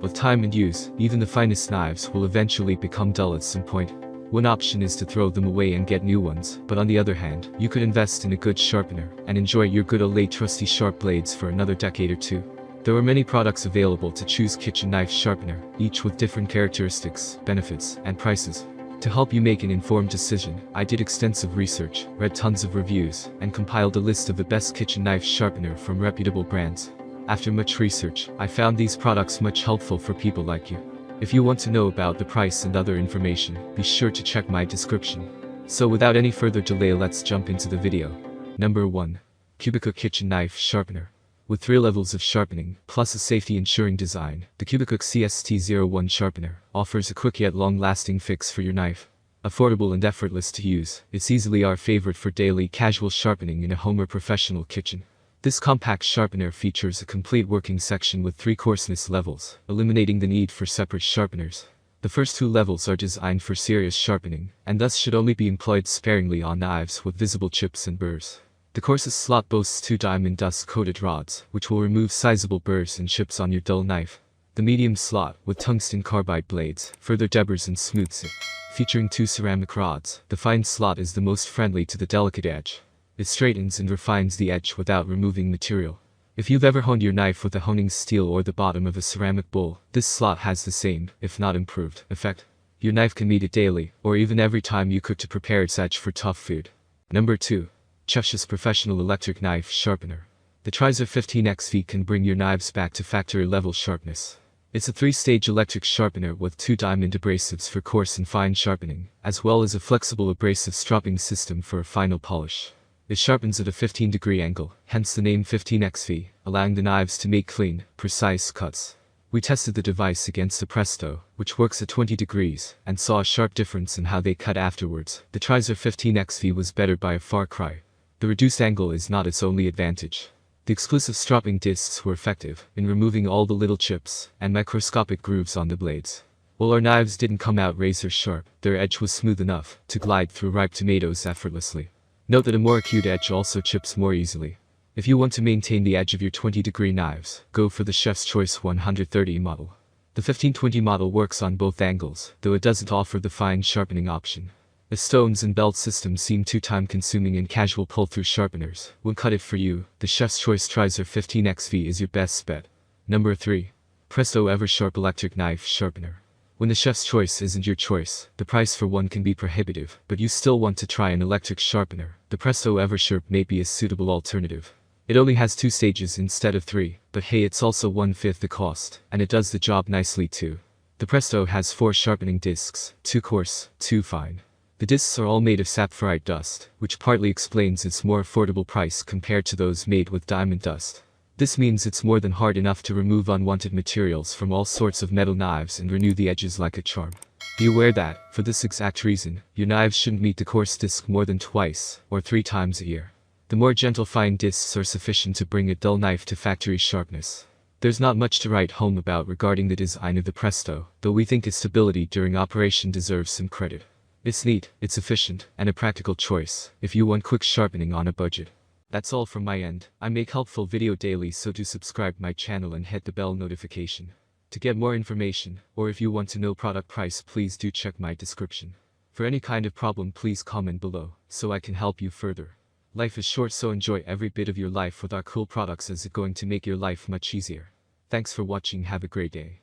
With time and use, even the finest knives will eventually become dull at some point. One option is to throw them away and get new ones, but on the other hand, you could invest in a good sharpener and enjoy your good old trusty sharp blades for another decade or two. There are many products available to choose kitchen knife sharpener, each with different characteristics, benefits, and prices. To help you make an informed decision, I did extensive research, read tons of reviews, and compiled a list of the best kitchen knife sharpener from reputable brands. After much research, I found these products much helpful for people like you. If you want to know about the price and other information, be sure to check my description. So without any further delay, let's jump into the video. Number 1. Cubico Kitchen Knife Sharpener. With 3 levels of sharpening, plus a safety-ensuring design, the Cubico CST01 Sharpener offers a quick yet long-lasting fix for your knife. Affordable and effortless to use, it's easily our favorite for daily casual sharpening in a home or professional kitchen. This compact sharpener features a complete working section with 3 coarseness levels, eliminating the need for separate sharpeners. The first 2 levels are designed for serious sharpening, and thus should only be employed sparingly on knives with visible chips and burrs. The coarsest slot boasts 2 diamond dust-coated rods, which will remove sizable burrs and chips on your dull knife. The medium slot, with tungsten carbide blades, further deburs and smooths it. Featuring 2 ceramic rods, the fine slot is the most friendly to the delicate edge. It straightens and refines the edge without removing material. If you've ever honed your knife with a honing steel or the bottom of a ceramic bowl, this slot has the same, if not improved, effect. Your knife can meet it daily, or even every time you cook to prepare its edge for tough food. Number 2. Chef's Professional Electric Knife Sharpener. The Trizer 15XV can bring your knives back to factory-level sharpness. It's a 3-stage electric sharpener with 2 diamond abrasives for coarse and fine sharpening, as well as a flexible abrasive stropping system for a final polish. It sharpens at a 15-degree angle, hence the name 15XV, allowing the knives to make clean, precise cuts. We tested the device against the Presto, which works at 20 degrees, and saw a sharp difference in how they cut afterwards. The Trizer 15XV was better by a far cry. The reduced angle is not its only advantage. The exclusive stropping discs were effective in removing all the little chips and microscopic grooves on the blades. While our knives didn't come out razor sharp, their edge was smooth enough to glide through ripe tomatoes effortlessly. Note that a more acute edge also chips more easily. If you want to maintain the edge of your 20-degree knives, go for the Chef's Choice 130 model. The 1520 model works on both angles, though it doesn't offer the fine sharpening option. The stones and belt system seem too time-consuming in casual pull-through sharpeners. We'll cut it for you. The Chef's Choice Trizer 15XV is your best bet. Number 3. Presto Eversharp Electric Knife Sharpener. When the Chef's Choice isn't your choice, the price for one can be prohibitive, but you still want to try an electric sharpener, the Presto Eversharp may be a suitable alternative. It only has 2 stages instead of 3, but hey, it's also 1/5 the cost, and it does the job nicely too. The Presto has 4 sharpening discs, 2 coarse, 2 fine. The discs are all made of sapphirite dust, which partly explains its more affordable price compared to those made with diamond dust. This means it's more than hard enough to remove unwanted materials from all sorts of metal knives and renew the edges like a charm. Be aware that, for this exact reason, your knives shouldn't meet the coarse disc more than twice or 3 times a year. The more gentle fine discs are sufficient to bring a dull knife to factory sharpness. There's not much to write home about regarding the design of the Presto, though we think its stability during operation deserves some credit. It's neat, it's efficient, and a practical choice if you want quick sharpening on a budget. That's all from my end. I make helpful video daily, so do subscribe my channel and hit the bell notification. To get more information, or if you want to know product price, please do check my description. For any kind of problem, please comment below, so I can help you further. Life is short, so enjoy every bit of your life with our cool products, as it's going to make your life much easier. Thanks for watching, have a great day.